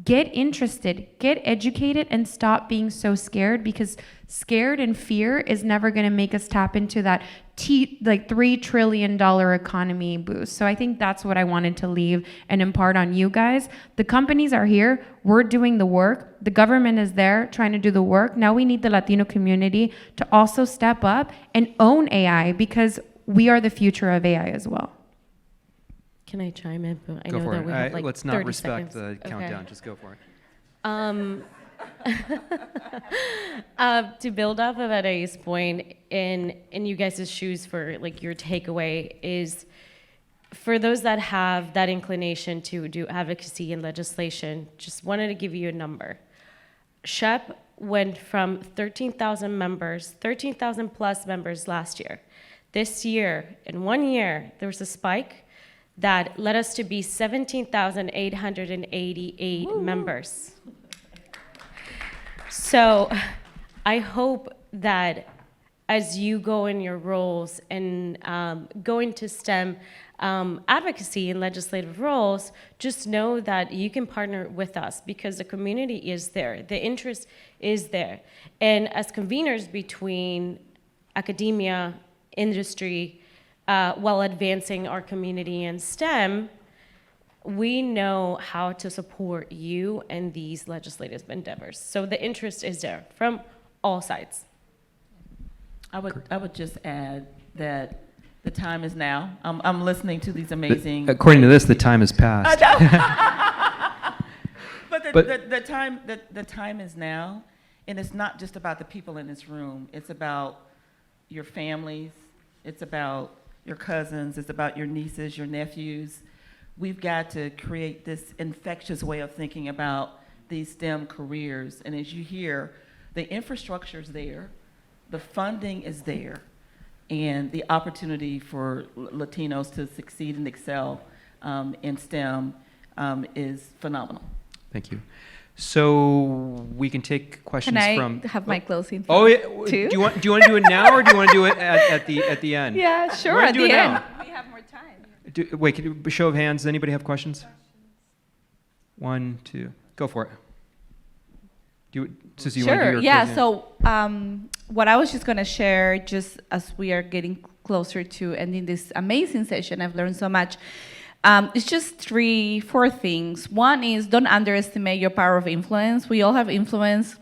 Get interested, get educated, and stop being so scared, because scared and fear is never going to make us tap into that $3 trillion economy boost. So I think that's what I wanted to leave and impart on you guys. The companies are here. We're doing the work. The government is there trying to do the work. Now we need the Latino community to also step up and own AI, because we are the future of AI as well. Can I chime in? I Go know for that it. we have like Let's 30 not respect seconds. the countdown. Just go for it. To build off of Ada's point, in you guys' shoes for like your takeaway is, for those that have that inclination to do advocacy and legislation, just wanted to give you a number. SHEP went from 13,000 plus members last year. This year, in 1 year, there was a spike that led us to be 17,888 members. So I hope that as you go in your roles and go into STEM advocacy and legislative roles, just know that you can partner with us, because the community is there, the interest is there. And as conveners between academia, industry, while advancing our community in STEM, we know how to support you and these legislative endeavors. So the interest is there from all sides. I would just add that the time is now. I'm listening to these amazing. According to this, the time has passed. But the time is now, and it's not just about the people in this room. It's about your families. It's about your cousins, it's about your nieces, your nephews. We've got to create this infectious way of thinking about these STEM careers. And as you hear, the infrastructure is there, the funding is there, and the opportunity for Latinos to succeed and excel in STEM is phenomenal. Thank you. So we can take questions from. Can I have my closing? Oh, yeah. Too? Do you want to do it now, or do you want to do it at the end? Yeah, sure. At the end. Now. We have more time. Wait, can you, show of hands. Does anybody have questions? 1, 2, go for it. Susie, you want to do your Yeah. closing? So what I was just going to share, just as we are getting closer to ending this amazing session, I've learned so much. It's just 3-4 things. One is, don't underestimate your power of influence. We all have influence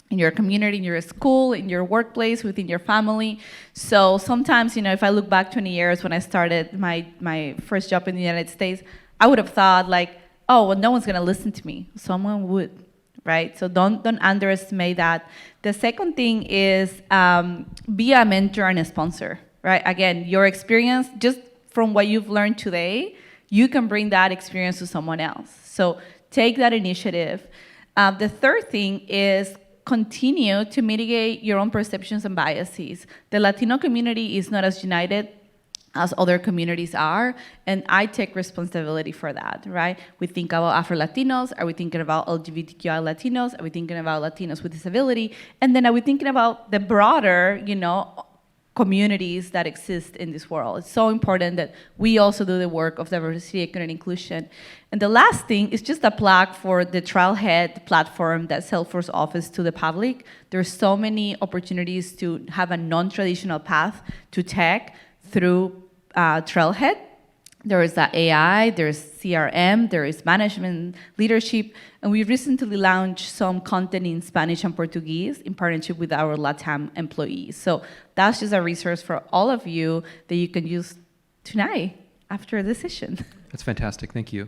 in your community, in your school, in your workplace, within your family. So sometimes, if I look back 20 years when I started my first job in the United States, I would have thought like, oh, well, no one's going to listen to me. Someone would. right? So don't underestimate that. The second thing is be a mentor and a sponsor, right? Again, your experience, just from what you've learned today, you can bring that experience to someone else. So take that initiative. The third thing is continue to mitigate your own perceptions and biases. The Latino community is not as united as other communities are, and I take responsibility for that, right? We think about Afro-Latinos, are we thinking about LGBTQI Latinos, are we thinking about Latinos with disability, and then are we thinking about the broader, communities that exist in this world? It's so important that we also do the work of diversity, equity, and inclusion. And the last thing is just a plug for the Trailhead platform that Salesforce offers to the public. There's so many opportunities to have a non-traditional path to tech through Trailhead. There is AI, there's CRM, there is management, leadership, and we recently launched some content in Spanish and Portuguese in partnership with our LATAM employees. So that's just a resource for all of you that you can use tonight after the session. That's fantastic. Thank you.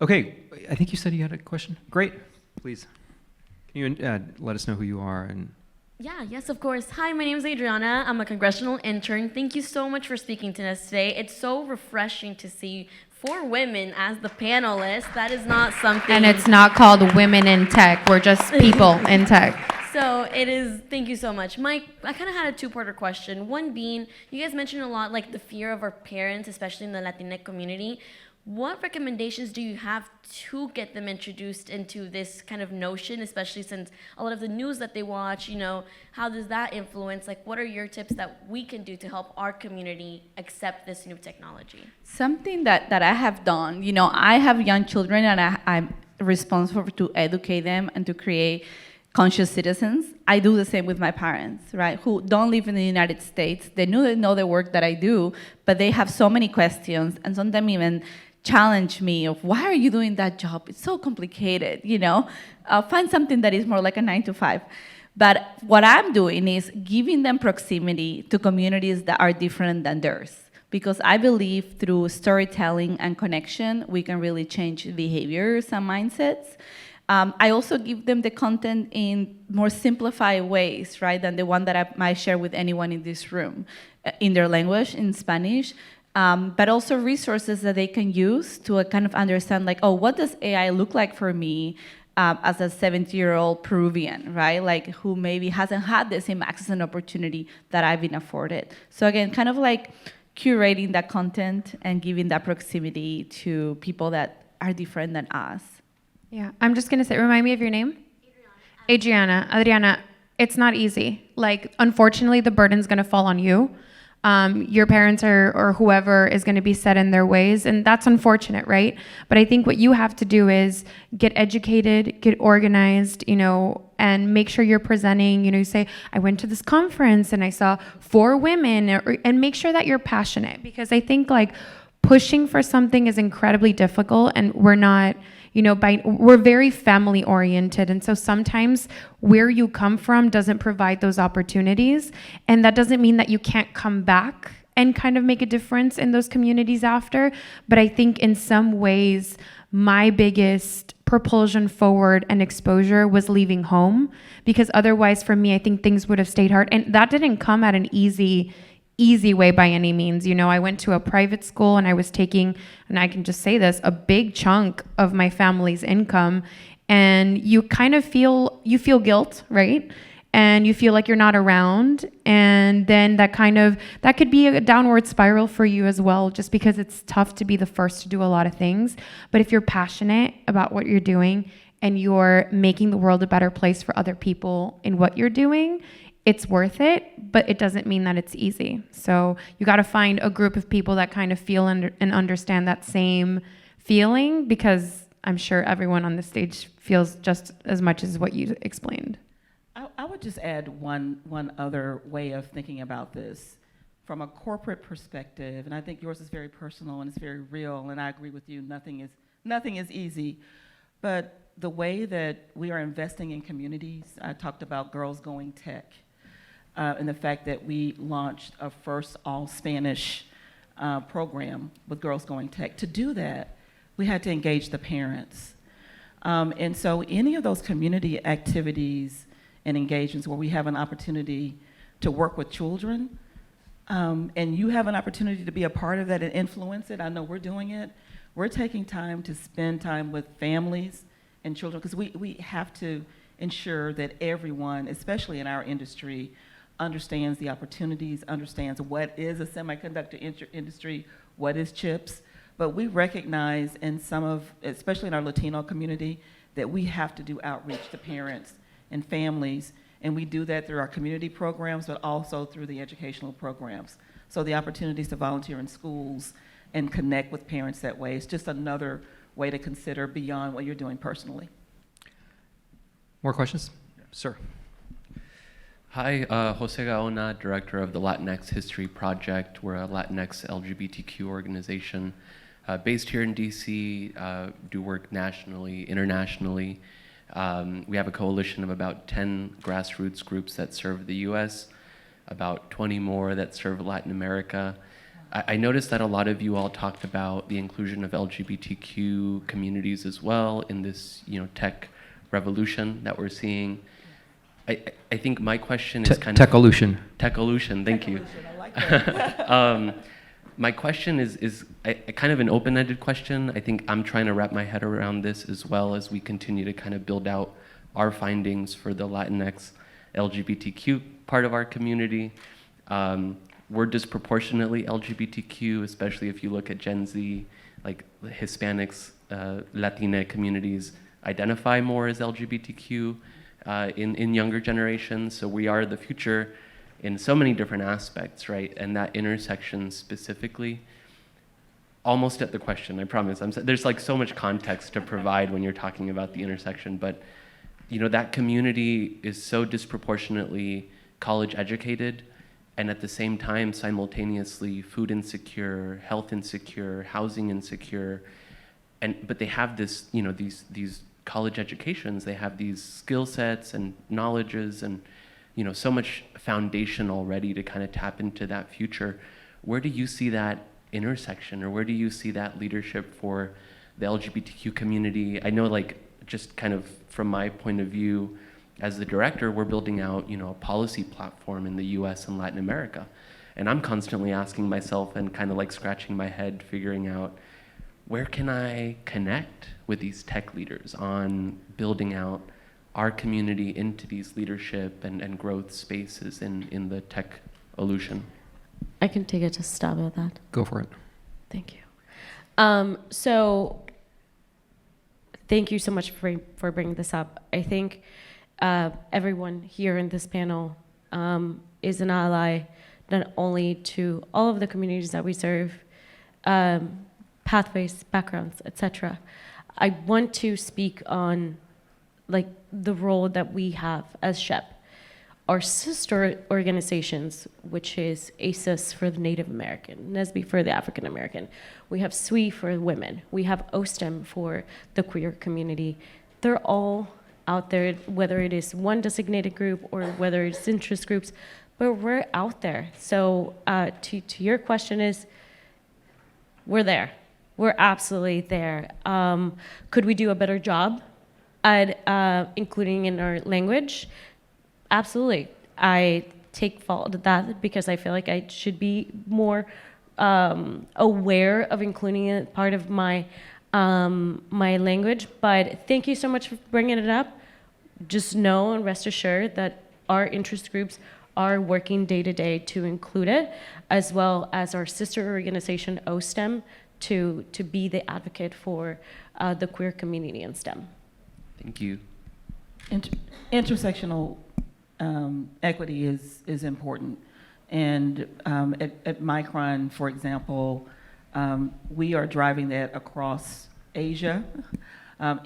Okay, I think you said you had a question. Great. Please. Can you let us know who you are and... Yeah, yes, of course. Hi, my name is Adriana. I'm a congressional intern. Thank you so much for speaking to us today. It's so refreshing to see 4 women as the panelists. That is not something... And it's not called Women in Tech. We're just people in tech. So it is, thank you so much. Mike, I kind of had a 2-parter question. One being, you guys mentioned a lot like the fear of our parents, especially in the Latinx community. What recommendations do you have to get them introduced into this kind of notion, especially since a lot of the news that they watch, how does that influence? Like, what are your tips that we can do to help our community accept this new technology? Something that I have done, I have young children and I'm responsible to educate them and to create conscious citizens. I do the same with my parents, right, who don't live in the United States. They know the work that I do, but they have so many questions and sometimes even challenge me of, why are you doing that job? It's so complicated, Find something that is more like a 9 to 5. But what I'm doing is giving them proximity to communities that are different than theirs. Because I believe through storytelling and connection, we can really change behaviors and mindsets. I also give them the content in more simplified ways, right, than the one that I might share with anyone in this room, in their language, in Spanish. But also resources that they can use to kind of understand, like, oh, what does AI look like for me as a 70-year-old Peruvian, right? Like, who maybe hasn't had the same access and opportunity that I've been afforded. So again, kind of like curating that content and giving that proximity to people that are different than us. Yeah, I'm just gonna say, remind me of your name? Adriana, it's not easy. Like, unfortunately, the burden's gonna fall on you. Your parents or whoever is going to be set in their ways, and that's unfortunate, right? But I think what you have to do is get educated, get organized, and make sure you're presenting. You say, I went to this conference and I saw 4 women, and make sure that you're passionate, because I think like pushing for something is incredibly difficult, and we're not. We're very family oriented. And so sometimes where you come from doesn't provide those opportunities. And that doesn't mean that you can't come back and kind of make a difference in those communities after. But I think in some ways, my biggest propulsion forward and exposure was leaving home, because otherwise for me, I think things would have stayed hard. And that didn't come at an easy way by any means. I went to a private school and I was taking, and I can just say this, a big chunk of my family's income, and you kind of feel guilt, right? And you feel like you're not around, and then that could be a downward spiral for you as well, just because it's tough to be the first to do a lot of things. But if you're passionate about what you're doing and you're making the world a better place for other people in what you're doing, it's worth it, but it doesn't mean that it's easy. So you got to find a group of people that kind of feel and understand that same feeling, because I'm sure everyone on the stage feels just as much as what you explained. I would just add one other way of thinking about this from a corporate perspective, and I think yours is very personal and it's very real, and I agree with you, nothing is easy. But the way that we are investing in communities, I talked about Girls Going Tech. And the fact that we launched a first all-Spanish program with Girls Going Tech. To do that, we had to engage the parents. And so any of those community activities and engagements where we have an opportunity to work with children, and you have an opportunity to be a part of that and influence it, I know we're doing it, we're taking time to spend time with families and children, because we have to ensure that everyone, especially in our industry, understands the opportunities, understands what is a semiconductor industry, what is chips. But we recognize in some of, especially in our Latino community, that we have to do outreach to parents and families, and we do that through our community programs, but also through the educational programs. So the opportunities to volunteer in schools and connect with parents that way is just another way to consider beyond what you're doing personally. More questions? Sir. Hi, Jose Gaona, director of the Latinx History Project. We're a Latinx LGBTQ organization based here in DC, do work nationally, internationally. We have a coalition of about 10 grassroots groups that serve the US, about 20 more that serve Latin America. I noticed that a lot of you all talked about the inclusion of LGBTQ communities as well in this, tech revolution that we're seeing. I think my question is kind of Tech-olution. Tech-olution, thank you. I like that. My question is a kind of an open-ended question. I think I'm trying to wrap my head around this as well as we continue to kind of build out our findings for the Latinx LGBTQ part of our community. We're disproportionately LGBTQ, especially if you look at Gen Z, like Hispanics, Latina communities identify more as LGBTQ in younger generations. So we are the future in so many different aspects, right? And that intersection specifically, almost at the question, I promise. There's like so much context to provide when you're talking about the intersection, but that community is so disproportionately college educated, and at the same time, simultaneously food insecure, health insecure, housing insecure, but they have this, these college educations, they have these skill sets and knowledges and so much foundation already to kind of tap into that future. Where do you see that intersection, or where do you see that leadership for the LGBTQ community? I know, just kind of from my point of view as the director, we're building out, a policy platform in the US and Latin America. And I'm constantly asking myself and kind of scratching my head, figuring out, where can I connect with these tech leaders on building out our community into these leadership and growth spaces in the Tech-olution? I can take a stab at that. Go for it. Thank you. So thank you so much for bringing this up. I think everyone here in this panel is an ally, not only to all of the communities that we serve, pathways, backgrounds, etc. I want to speak on the role that we have as SHEP. Our sister organizations, which is ACES for the Native American, NSBE for the African American, we have SWE for women, we have OSTEM for the queer community. They're all out there, whether it is one designated group or whether it's interest groups, but we're out there. So to your question is, we're there. We're absolutely there. Could we do a better job at including in our language? Absolutely. I take fault at that because I feel like I should be more aware of including it part of my my language. But thank you so much for bringing it up. Just know and rest assured that our interest groups are working day to day to include it, as well as our sister organization OSTEM to be the advocate for the queer community in STEM. Thank you. Intersectional equity is important. And at Micron, for example, we are driving that across Asia,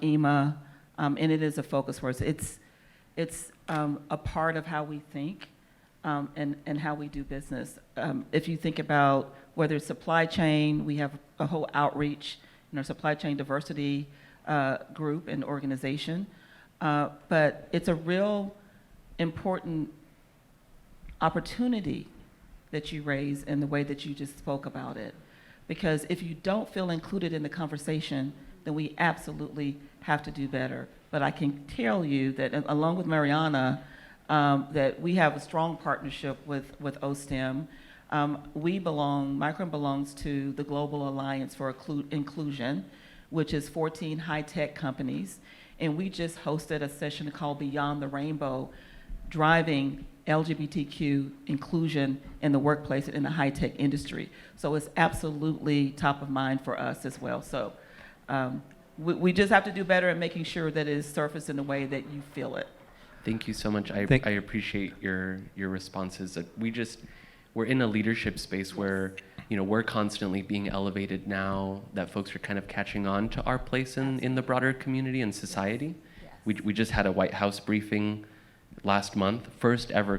EMA, and it is a focus for us. It's a part of how we think and how we do business. If you think about whether it's supply chain, we have a whole outreach in our supply chain diversity group and organization. But it's a real important opportunity that you raise in the way that you just spoke about it. Because if you don't feel included in the conversation, then we absolutely have to do better. But I can tell you that along with Mariana, that we have a strong partnership with OSTEM. Micron belongs to the Global Alliance for Inclusion, which is 14 high-tech companies. And we just hosted a session called Beyond the Rainbow, driving LGBTQ inclusion in the workplace and in the high-tech industry. So it's absolutely top of mind for us as well. So we just have to do better at making sure that it is surfaced in a way that you feel it. Thank you so much. I appreciate your responses. We're in a leadership space where, we're constantly being elevated now that folks are kind of catching on to our place in the broader community and society. Yes. We just had a White House briefing last month, first ever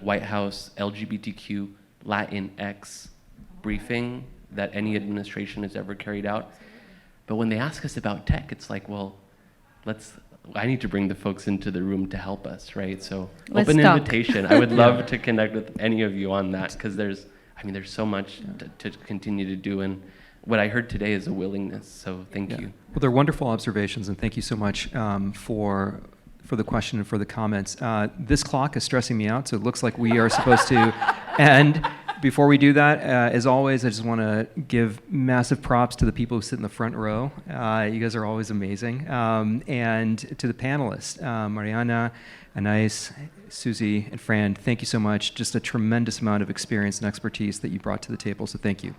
White House LGBTQ Latinx briefing that any administration has ever carried out. But when they ask us about tech, it's like, well, I need to bring the folks into the room to help us, right? So Let's open talk. invitation. I would love to connect with any of you on that, because there's so much to continue to do, and what I heard today is a willingness, so thank you. Well, they're wonderful observations, and thank you so much for the question and for the comments. This clock is stressing me out, so it looks like we are supposed to end. Before we do that, as always, I just want to give massive props to the people who sit in the front row. You guys are always amazing. And to the panelists, Mariana, Anais, Susie, and Fran, thank you so much. Just a tremendous amount of experience and expertise that you brought to the table, so thank you.